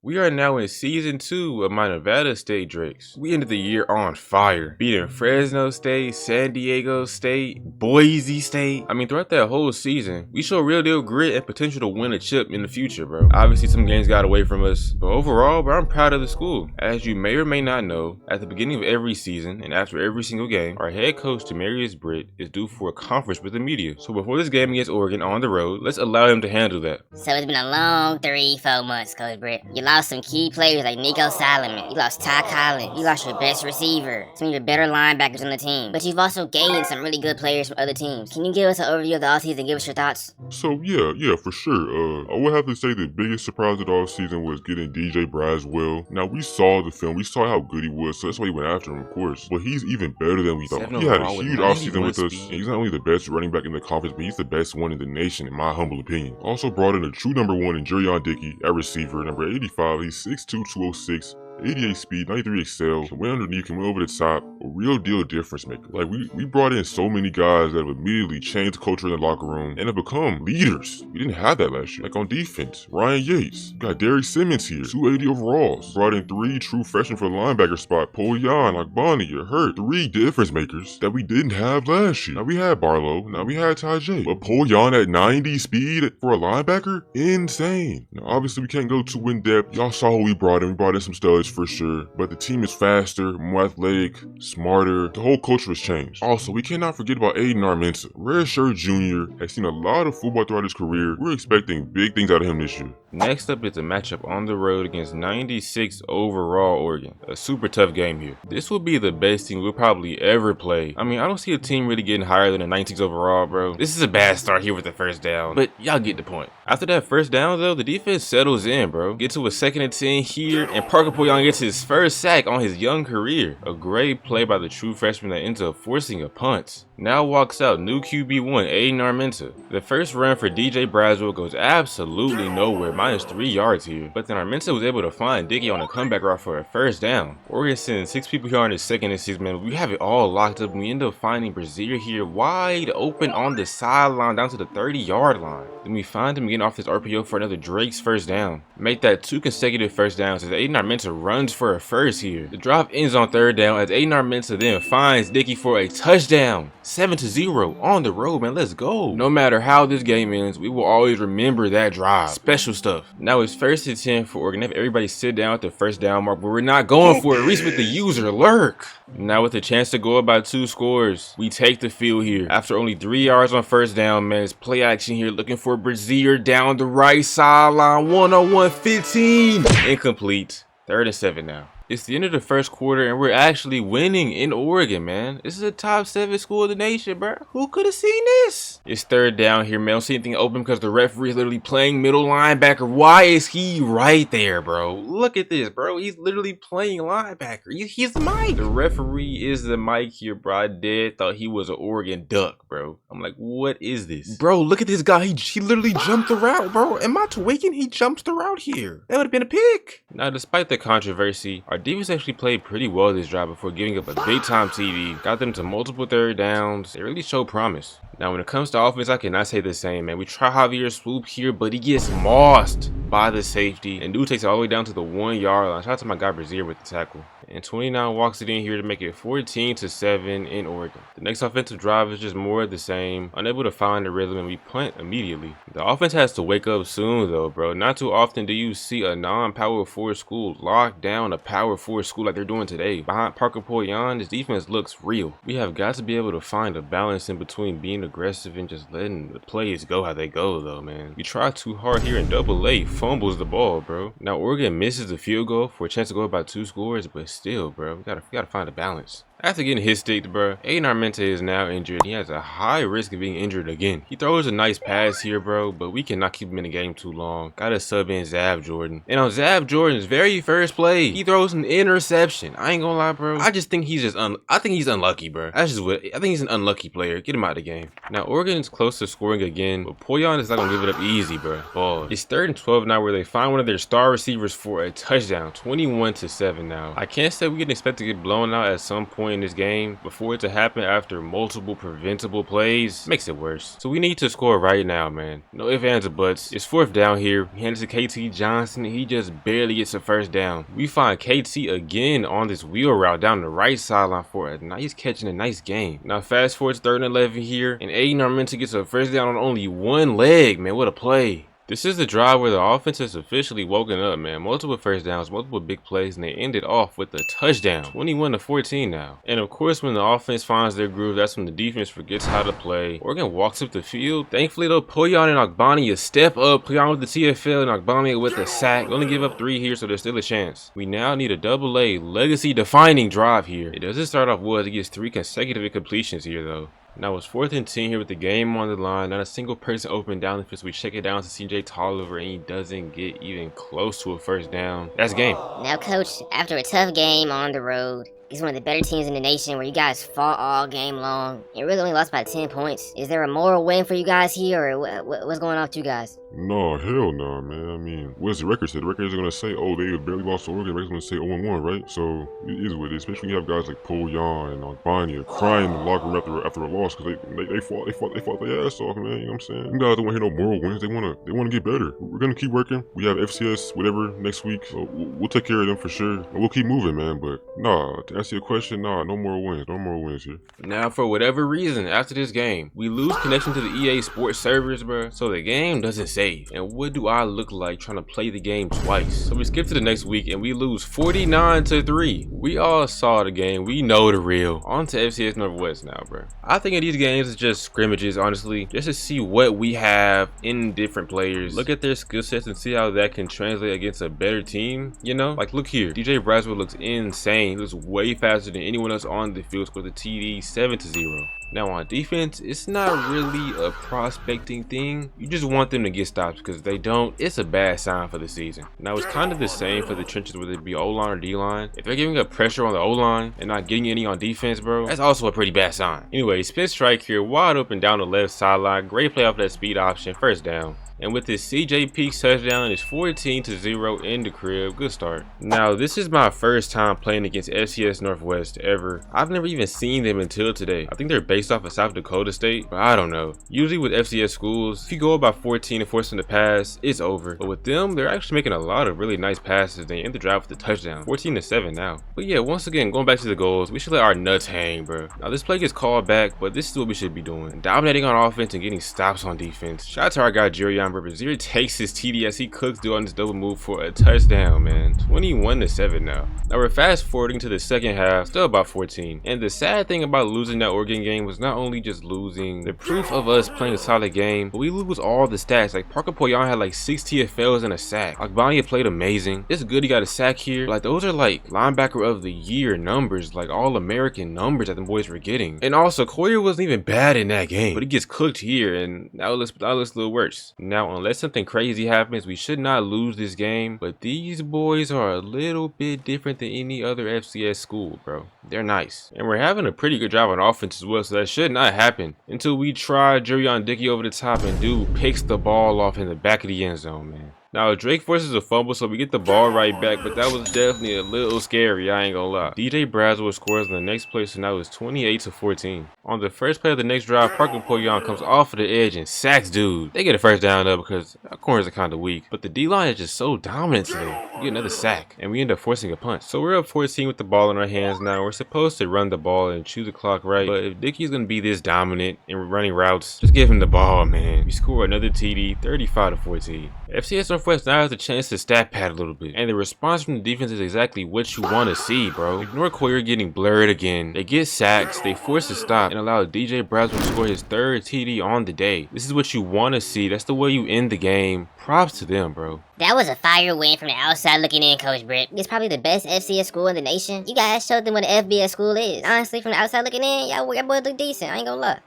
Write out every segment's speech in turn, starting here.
We are now in season 2 of my Nevada State Drakes. We ended the year on fire, beating Fresno State, San Diego State, Boise State. I mean, throughout that whole season, we show real deal grit and potential to win a chip in the future, bro. Obviously, some games got away from us, but overall, bro, I'm proud of the school. As you may or may not know, at the beginning of every season and after every single game, our head coach, Demarius Britt, is due for a conference with the media. So before this game against Oregon on the road, let's allow him to handle that. So it's been a long 3-4 months, Coach Britt. You lost some key players like Nico Solomon. You lost Ty Collins. You lost your best receiver. Some of your better linebackers on the team. But you've also gained some really good players from other teams. Can you give us an overview of the offseason and give us your thoughts? So yeah, for sure. I would have to say the biggest surprise of the offseason was getting DJ Braswell. Now we saw the film, we saw how good he was, so that's why we went after him, of course. But he's even better than we thought. He had a huge offseason with us. And he's not only the best running back in the conference, but he's the best one in the nation, in my humble opinion. Also brought in a true number 1 in Jerion Dickey at receiver, number 85. He's 6'2", 206. 88 speed, 93 excel, went underneath and went over the top, a real deal difference maker. Like we brought in so many guys that have immediately changed the culture in the locker room and have become leaders. We didn't have that last year. Like on defense, Ryan Yates, we got Derek Simmons here, 280 overalls. Brought in 3 true freshmen for the linebacker spot, Paul Yan, Bonnie, you're hurt. 3 difference makers that we didn't have last year. Now we had Barlow, now we had Tajay, but Paul Yan at 90 speed for a linebacker? Insane. Now obviously we can't go too in depth. Y'all saw who we brought in. We brought in some studs for sure, but the team is faster, more athletic, smarter. The whole culture has changed. Also, we cannot forget about Aiden Armenta. Redshirt Jr. has seen a lot of football throughout his career. We're expecting big things out of him this year. Next up is a matchup on the road against 96 overall Oregon. A super tough game here. This will be the best team we'll probably ever play. I mean, I don't see a team really getting higher than a 96 overall, bro. This is a bad start here with the first down, but y'all get the point. After that first down though, the defense settles in, bro. Get to a 2nd and 10 here, and Parker Poyon gets his first sack on his young career. A great play by the true freshman that ends up forcing a punt. Now walks out new QB1, Aiden Armenta. The first run for DJ Braswell goes absolutely nowhere, minus 3 yards here. But then Armenta was able to find Dickey on a comeback route for a first down. Oregon sends 6 people here on his 2nd and 6, man. We have it all locked up, and we end up finding Brazier here wide open on the sideline down to the 30-yard line. Then we find him getting off his RPO for another Drake's first down. Make that 2 consecutive first downs as Aiden Armenta runs for a first here. The drop ends on 3rd down as Aiden Armenta then finds Dickey for a touchdown. 7-0 on the road, man. Let's go. No matter how this game ends, we will always remember that drive. Special stuff. Now it's 1st and 10 for Oregon. Have everybody sit down at the first down mark, but we're not going for it. Reese with the user lurk. Now with a chance to go up by 2 scores, we take the field here. After only 3 yards on first down, man, it's play action here looking for Brazier down the right sideline. 1-on-1, 15. Incomplete. 3rd and 7 now. It's the end of the first quarter, and we're actually winning in Oregon, man. This is a top 7 school in the nation, bro. Who could have seen this? It's 3rd down here, man. I don't see anything open because the referee is literally playing middle linebacker. Why is he right there, bro? Look at this, bro. He's literally playing linebacker. He's the mic. The referee is the mic here, bro. I thought he was an Oregon Duck, bro. I'm like, what is this? Bro, look at this guy. He literally jumped the route, bro. Am I tweaking? He jumps the route here. That would have been a pick. Now, despite the controversy, our defense actually played pretty well this drive before giving up a big time TD. Got them to multiple 3rd downs. They really showed promise. Now when it comes to offense, I cannot say the same, man. We try Javier swoop here, but he gets mossed by the safety. And dude takes it all the way down to the 1-yard line. Shout out to my guy Brazier with the tackle. And 29 walks it in here to make it 14-7 in Oregon. The next offensive drive is just more of the same. Unable to find the rhythm, and we punt immediately. The offense has to wake up soon though, bro. Not too often do you see a non-power 4 school lock down a power 4 school like they're doing today. Behind Parker Poyon, this defense looks real. We have got to be able to find a balance in between being aggressive and just letting the plays go how they go though, man. We try too hard here, and AA fumbles the ball, bro. Now Oregon misses the field goal for a chance to go up by 2 scores, but still, bro, we gotta find a balance. After getting his sticked, bro, Aiden Armenta is now injured. He has a high risk of being injured again. He throws a nice pass here, bro, but we cannot keep him in the game too long. Gotta sub in Zav Jordan. And on Zav Jordan's very first play, he throws an interception. I ain't gonna lie, bro. I just think he's just I think he's unlucky, bro. That's just what I think. He's an unlucky player. Get him out of the game. Now Oregon is close to scoring again, but Poyon is not gonna give it up easy, bro. Ball. It's 3rd and 12 now, where they find one of their star receivers for a touchdown. 21-7 now. I can't say we can expect to get blown out at some point point in this game, but for it to happen after multiple preventable plays makes it worse. So we need to score right now, man. No ifs, ands, or buts. It's 4th down here. He hands it to KT Johnson. He just barely gets a first down. We find KT again on this wheel route down the right sideline for a nice catch and a nice game. Now fast forward to 3rd and 11 here, and Aiden Armenta gets a first down on only one leg, man. What a play. This is the drive where the offense has officially woken up, man. Multiple first downs, multiple big plays, and they ended off with a touchdown. 21-14 now. And of course, when the offense finds their groove, that's when the defense forgets how to play. Oregon walks up the field. Thankfully, though, Poyan and Ogbania step up. Poyan with the TFL and Ogbania with a sack. Only give up 3 here, so there's still a chance. We now need a double-A legacy-defining drive here. It doesn't start off well. It gets 3 consecutive incompletions here, though. Now it's 4th and 10 here with the game on the line. Not a single person open down the field. So we check it down to CJ Tolliver, and he doesn't get even close to a first down. That's game. Now, Coach, after a tough game on the road, he's one of the better teams in the nation where you guys fought all game long and really only lost by 10 points. Is there a moral win for you guys here, or what's going on with you guys? No, hell no, man. I mean, what's the record say? The records are going to say, oh, they barely lost to Oregon. The record's going to say 0-1, right? So it is what it is. Especially when you have guys like Poyan and Ogbania crying in the locker room after a loss because they fought their ass off, man. You know what I'm saying? You guys don't want to hear no moral wins. They want to get better. We're going to keep working. We have FCS whatever next week, so we'll take care of them for sure. And we'll keep moving, man. But nah, to answer your question, nah, no moral wins. No moral wins here. Now, for whatever reason, after this game, we lose connection to the EA Sports servers, bro. So the game doesn't save. And what do I look like trying to play the game twice? So we skip to the next week and we lose 49-3. We all saw the game. We know the real. On to FCS Northwest now, bro. I think in these games it's just scrimmages, honestly, just to see what we have in different players. Look at their skill sets and see how that can translate against a better team. You know, like look here. DJ Braswell looks insane. He looks way faster than anyone else on the field. Scored the TD 7-0. Now on defense, it's not really a prospecting thing. You just want them to get stops, because if they don't, it's a bad sign for the season. Now it's kind of the same for the trenches, whether it be O-line or D-line. If they're giving up pressure on the O-line and not getting any on defense, bro, that's also a pretty bad sign. Anyway, spin strike here, wide open down the left sideline. Great play off that speed option, first down. And with this CJ Peaks touchdown, it's 14-0 in the crib. Good start. Now, this is my first time playing against FCS Northwest ever. I've never even seen them until today. I think they're based off of South Dakota State, but I don't know. Usually with FCS schools, if you go up by 14 and force them to pass, it's over. But with them, they're actually making a lot of really nice passes. They end the drive with a touchdown. 14-7 now. But yeah, once again, going back to the goals, we should let our nuts hang, bro. Now, this play gets called back, but this is what we should be doing. Dominating on offense and getting stops on defense. Shout out to our guy, Jerry. Zero takes his TD as he cooks do on this double move for a touchdown, man. 21-7 now. Now we're fast forwarding to the second half, still about 14. And the sad thing about losing that Oregon game was not only just losing the proof of us playing a solid game, but we lose all the stats. Like Parker Poyan had like 6 TFLs and a sack. Ogbania played amazing. It's good he got a sack here. But, like, those are like linebacker of the year numbers, like all American numbers that the boys were getting. And also Collier wasn't even bad in that game, but he gets cooked here, and that looks a little worse. Now unless something crazy happens, we should not lose this game, but these boys are a little bit different than any other FCS school, bro. They're nice, and we're having a pretty good drive on offense as well, so that should not happen until we try Jurion Dickey over the top and dude picks the ball off in the back of the end zone, man. Now, Drake forces a fumble, so we get the ball right back, but that was definitely a little scary, I ain't gonna lie. DJ Braswell scores in the next play, so now it's 28-14. On the first play of the next drive, Parker Poyan comes off of the edge and sacks dude. They get a first down though because our corners are kind of weak, but the D-line is just so dominant today. We get another sack, and we end up forcing a punt. So we're up 14 with the ball in our hands now. We're supposed to run the ball and chew the clock right, but if Dickey's gonna be this dominant in running routes, just give him the ball, man. We score another TD, 35-14. FCS Northwest now has a chance to stat pad a little bit, and the response from the defense is exactly what you want to see, bro. Ignore Collier getting blurred again. They get sacks, they force a stop, and allow DJ Braswell to score his 3rd TD on the day. This is what you want to see. That's the way you end the game. Props to them, bro. That was a fire win from the outside looking in, Coach Britt. It's probably the best FCS school in the nation. You guys showed them what an FBS school is. Honestly, from the outside looking in, y'all boys look decent. I ain't gonna lie.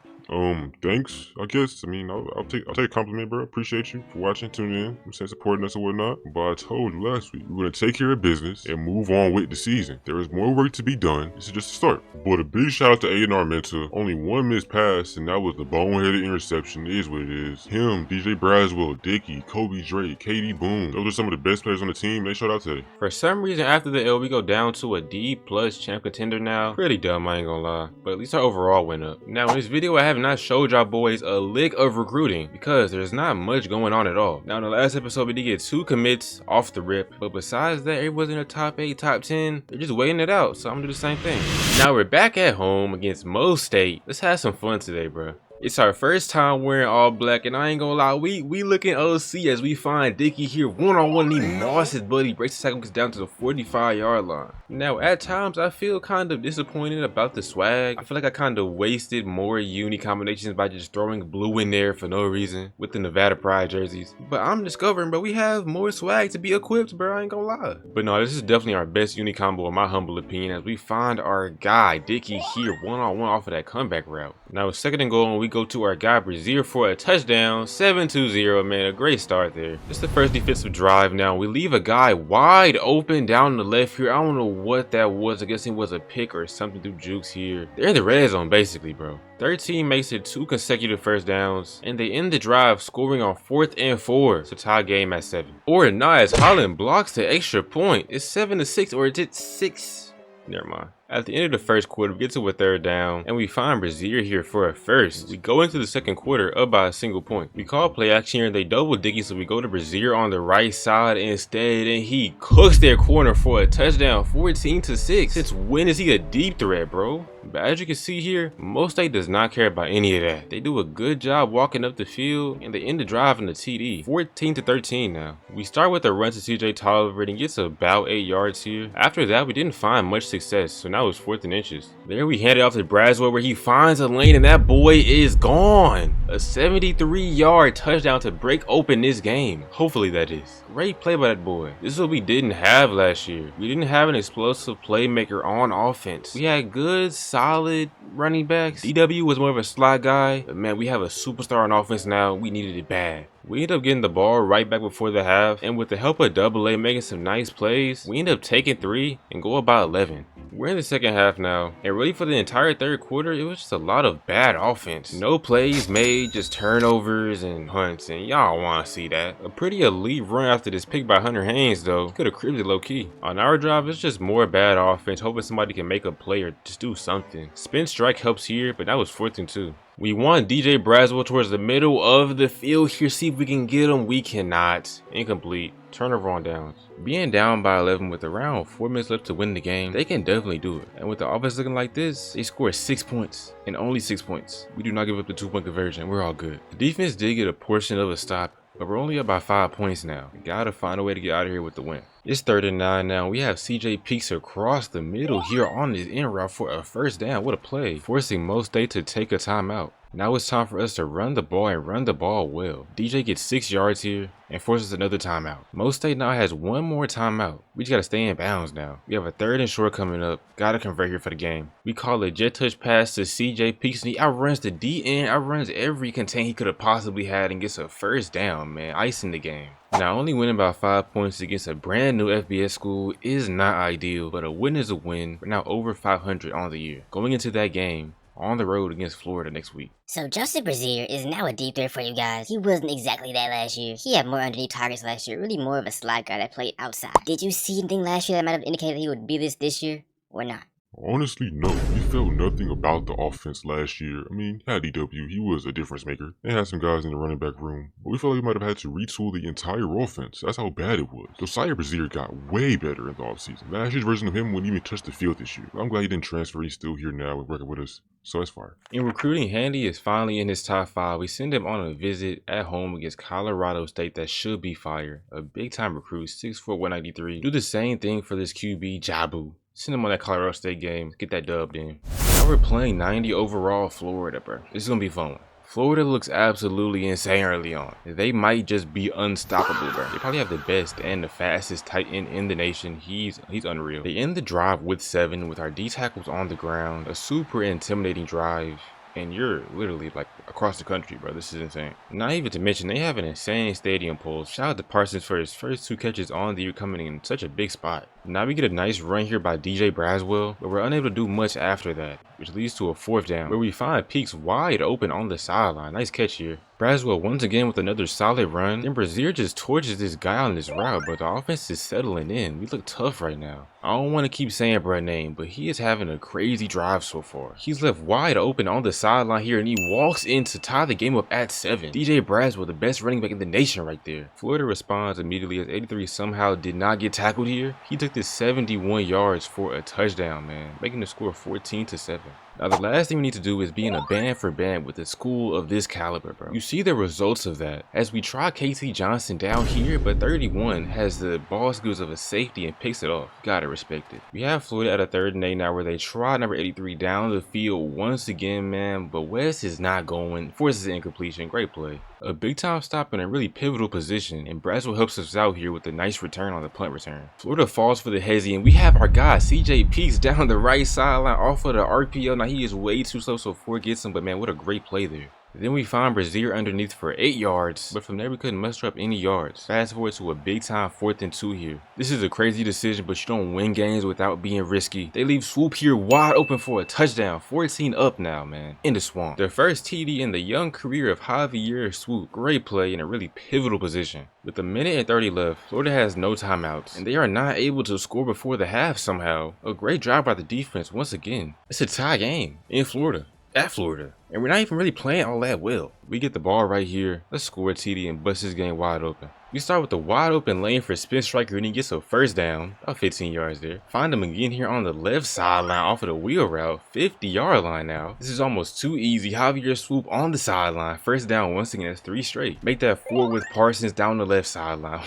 Thanks, I guess. I mean, I'll take a compliment, bro. Appreciate you for watching, tuning in, supporting us and whatnot. But I told you last week, we're gonna take care of business and move on with the season. There is more work to be done. This is just a start. But a big shout out to A&R Mentor. Only one missed pass, and that was the boneheaded interception. It is what it is. Him, DJ Braswell, Dickey, Kobe Drake, KD Boone. Those are some of the best players on the team. They showed out today. For some reason, after the L, we go down to a D+ champ contender now. Pretty dumb, I ain't gonna lie. But at least our overall went up. Now, in this video, I have not showed y'all boys a lick of recruiting because there's not much going on at all. Now, in the last episode, we did get 2 commits off the rip. But besides that, everyone's in the top 8, top 10. They're just waiting it out, so I'm gonna do the same thing. Now, we're back at home against Mo State. Let's have some fun today, bro. It's our first time wearing all black, and I ain't gonna lie, we looking OC as we find Dickey here one-on-one. He moss his buddy, breaks the tackle, gets down to the 45-yard line. Now, at times, I feel kind of disappointed about the swag. I feel like I kind of wasted more uni combinations by just throwing blue in there for no reason with the Nevada Pride jerseys. But I'm discovering, bro, we have more swag to be equipped, bro, I ain't gonna lie. But no, this is definitely our best uni combo in my humble opinion as we find our guy, Dickey, here one-on-one off of that comeback route. Now, it's 2nd and goal, and we go to our guy Brazier for a touchdown. 7-2-0, man, a great start there. It's the first defensive drive. Now we leave a guy wide open down the left here. I don't know what that was. I guess it was a pick or something through jukes here. They're in the red zone basically, bro. 13 makes it 2 consecutive first downs, and they end the drive scoring on 4th and 4 to tie game at 7. Or not, as Holland blocks the extra point. It's 7-6, or is it 6? Never mind. At the end of the first quarter, we get to a 3rd down, and we find Brazier here for a first. We go into the 2nd quarter up by a single point. We call play action here, and they double Dickey, so we go to Brazier on the right side instead, and he cooks their corner for a touchdown, 14-6. Since when is he a deep threat, bro? But as you can see here, Mo State does not care about any of that. They do a good job walking up the field, and they end the drive in the TD. 14-13 now. We start with a run to CJ Tolliver, and gets about 8 yards here. After that, we didn't find much success, so now it's 4th and inches. There we hand it off to Braswell, where he finds a lane, and that boy is gone. A 73-yard touchdown to break open this game. Hopefully that is. Great play by that boy. This is what we didn't have last year. We didn't have an explosive playmaker on offense. We had good, solid running backs. DW was more of a slot guy, but man, we have a superstar on offense now. We needed it bad. We end up getting the ball right back before the half, and with the help of AA making some nice plays, we end up taking 3 and go about 11. We're in the 2nd half now, and really for the entire 3rd quarter, it was just a lot of bad offense. No plays made, just turnovers and punts, and y'all want to see that. A pretty elite run after this pick by Hunter Haynes, though. Could have cribbed it low-key. On our drive, it's just more bad offense, hoping somebody can make a play or just do something. Spin strike helps here, but that was 4th and 2. We want DJ Braswell towards the middle of the field here. See if we can get him. We cannot. Incomplete. Turnover on downs. Being down by 11 with around 4 minutes left to win the game, they can definitely do it. And with the offense looking like this, they score 6 points and only 6 points. We do not give up the 2-point conversion. We're all good. The defense did get a portion of a stop, but we're only up by 5 points now. We gotta find a way to get out of here with the win. It's 3rd and 9 now. We have CJ Peaks across the middle here on his end route for a first down. What a play. Forcing Mo State to take a timeout. Now it's time for us to run the ball and run the ball well. DJ gets 6 yards here and forces another timeout. Mo State now has 1 more timeout. We just gotta stay in bounds now. We have a 3rd and short coming up. Gotta convert here for the game. We call a jet touch pass to CJ Peaks, and he outruns the DN, outruns every contain he could have possibly had, and gets a first down, man. Icing the game. Now, only winning by 5 points against a brand new FBS school is not ideal, but a win is a win. We're now over 500 on the year. Going into that game, on the road against Florida next week. So Joseph Brazier is now a deep threat for you guys. He wasn't exactly that last year. He had more underneath targets last year, really more of a slot guy that played outside. Did you see anything last year that might have indicated he would be this year, or not? Honestly, no. We felt nothing about the offense last year. I mean, had DW, he was a difference maker. They had some guys in the running back room, but we felt like we might have had to retool the entire offense. That's how bad it was. Josiah Brazier got way better in the offseason. Last year's version of him wouldn't even touch the field this year. I'm glad he didn't transfer. He's still here now and working with us. So it's fire. In recruiting, Handy is finally in his top 5. We send him on a visit at home against Colorado State that should be fire. A big time recruit, 6'4", 193. Do the same thing for this QB, Jabu. Send him on that Colorado State game. Get that dubbed in. Now we're playing 90 overall Florida, bro. This is going to be fun. Florida looks absolutely insane early on. They might just be unstoppable, bro. They probably have the best and the fastest tight end in the nation. He's unreal. They end the drive with 7 with our D tackles on the ground. A super intimidating drive. and you're literally like across the country, bro. This is insane. Not even to mention they have an insane stadium pulse. Shout out to Parsons for his first 2 catches on the year coming in such a big spot. Now we get a nice run here by DJ Braswell, but we're unable to do much after that, which leads to a 4th down where we find Peaks wide open on the sideline. Nice catch here. Braswell once again with another solid run. Then Brazier just torches this guy on this route, but the offense is settling in. We look tough right now. I don't want to keep saying Brad name, but he is having a crazy drive so far. He's left wide open on the sideline here, and he walks in to tie the game up at 7. DJ Braswell, the best running back in the nation right there. Florida responds immediately as 83 somehow did not get tackled here. He took this 71 yards for a touchdown, man, making the score 14-7. Now the last thing we need to do is be in a band for band with a school of this caliber, bro. You see the results of that as we try KT Johnson down here, but 31 has the ball skills of a safety and picks it off. Gotta respect it. We have Florida at a 3rd and 8 now where they try number 83 down the field once again, man, but West is not going, forces an incompletion. Great play. A big time stop in a really pivotal position, and Braswell helps us out here with a nice return on the punt return. Florida falls for the hezzy, and we have our guy CJ Peaks down the right sideline off of the RPO. Now he is way too slow, so Ford gets him, but man, what a great play there. Then we find Brazier underneath for 8 yards, but from there we couldn't muster up any yards. Fast forward to a big time 4th and 2 here. This is a crazy decision, but you don't win games without being risky. They leave Swoop here wide open for a touchdown. 14 up now, man, in the swamp. Their first TD in the young career of Javier Swoop. Great play in a really pivotal position. With a minute and 30 left, Florida has no timeouts, and they are not able to score before the half somehow. A great drive by the defense once again. It's a tie game in Florida. At Florida, and we're not even really playing all that well. We get the ball right here. Let's score a TD and bust this game wide open. We start with the wide open lane for Spin Striker, and he gets a 1st down, about 15 yards there. Find him again here on the left sideline off of the wheel route, 50-yard line now. This is almost too easy. Javier Swoop on the sideline, 1st down once again. That's 3 straight. Make that 4 with Parsons down the left sideline.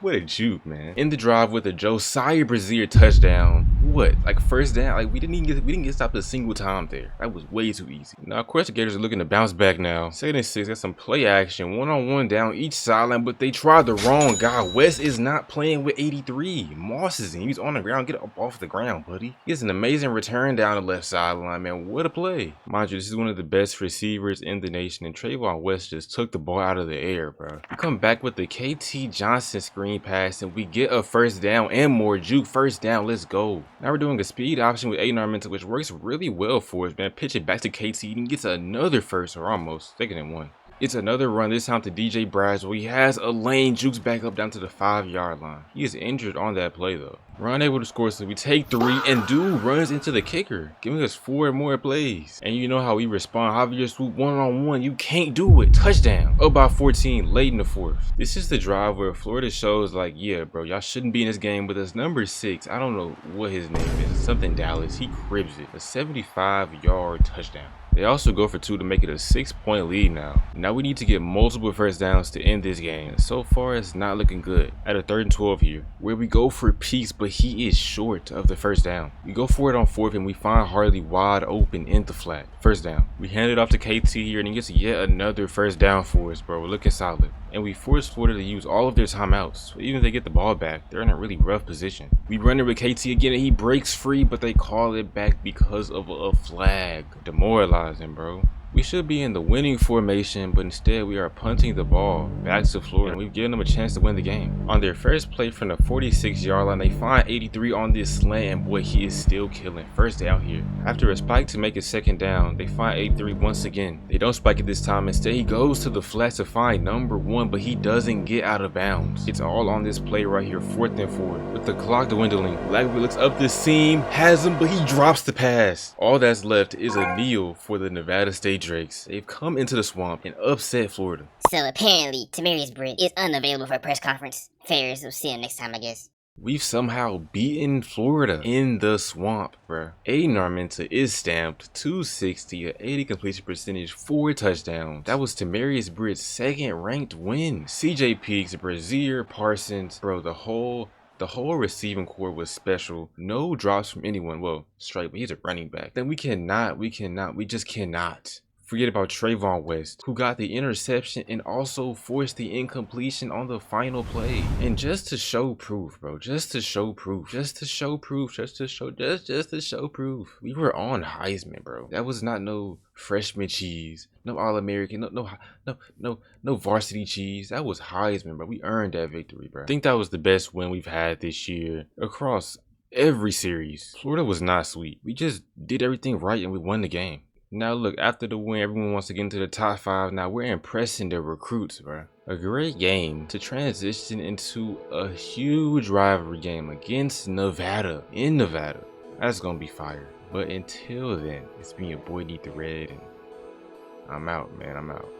what a juke, man. In the drive with a Josiah Brazier touchdown. What, like 1st down? Like we didn't get stopped a single time there. That was way too easy. Now of course the Gators are looking to bounce back now. 2nd and 6, got some play action, 1-on-1 down each sideline, but they tried the wrong guy. West is not playing with 83. Moss is in. He's on the ground. Get up off the ground, buddy. He has an amazing return down the left sideline, man. What a play. Mind you, this is one of the best receivers in the nation, and Trayvon West just took the ball out of the air, bro. We come back with the KT Johnson screen pass, and we get a 1st down and more juke. 1st down. Let's go. Now we're doing a speed option with Aiden Armenta, which works really well for us, man. Pitch it back to KT and gets another 1st, or almost 2nd and 1. It's another run, this time to DJ Braswell. He has a lane, jukes back up down to the 5-yard line. He is injured on that play though. We're unable to score, so we take 3, and dude runs into the kicker, giving us 4 more plays. And you know how we respond. Javier Swoop 1-on-1, you can't do it. Touchdown. Up by 14, late in the 4th. This is the drive where Florida shows like, yeah, bro, y'all shouldn't be in this game with us. Number 6, I don't know what his name is. Something Dallas. He cribs it. A 75-yard touchdown. They also go for 2 to make it a 6-point lead now. Now we need to get multiple 1st downs to end this game. So far, it's not looking good. At a 3rd and 12 here, where we go for Peaks, but he is short of the 1st down. We go for it on 4th, and we find Harley wide open in the flat. 1st down. We hand it off to KT here, and he gets yet another 1st down for us, bro. We're looking solid. And we force Florida to use all of their timeouts. So even if they get the ball back, they're in a really rough position. We run it with KT again, and he breaks free, but they call it back because of a flag. Demoralizing, bro. We should be in the winning formation, but instead we are punting the ball back to Florida, and we've given them a chance to win the game. On their first play from the 46-yard line, they find 83 on this slant, and boy, he is still killing. 1st down here. After a spike to make it 2nd down, they find 83 once again. They don't spike it this time. Instead, he goes to the flat to find number 1, but he doesn't get out of bounds. It's all on this play right here, 4th and 4. With the clock dwindling, Blackbeard looks up the seam, has him, but he drops the pass. All that's left is a kneel for the Nevada State Drakes. They've come into the swamp and upset Florida. So apparently, Tamarius Britt is unavailable for a press conference. Fairs, we'll see him next time, I guess. We've somehow beaten Florida in the swamp, bruh. Aiden Armenta is stamped 260, an 80 completion percentage, 4 touchdowns. That was Tamarius Britt's 2nd ranked win. CJ Peaks, Brazier, Parsons, bro, the whole receiving core was special. No drops from anyone. Well, straight, but he's a running back. Then we just cannot Forget about Trayvon West, who got the interception and also forced the incompletion on the final play. And just to show proof, bro, just to show proof, we were on Heisman, bro. That was not no freshman cheese, no All-American, no varsity cheese. That was Heisman, bro. We earned that victory, bro. I think that was the best win we've had this year across every series. Florida was not sweet. We just did everything right and we won the game. Now look, after the win, everyone wants to get into the top 5. Now we're impressing the recruits, bro. A great game to transition into a huge rivalry game against Nevada, in Nevada. That's gonna be fire. But until then, it's been your boy Need the Red, and I'm out, man. I'm out.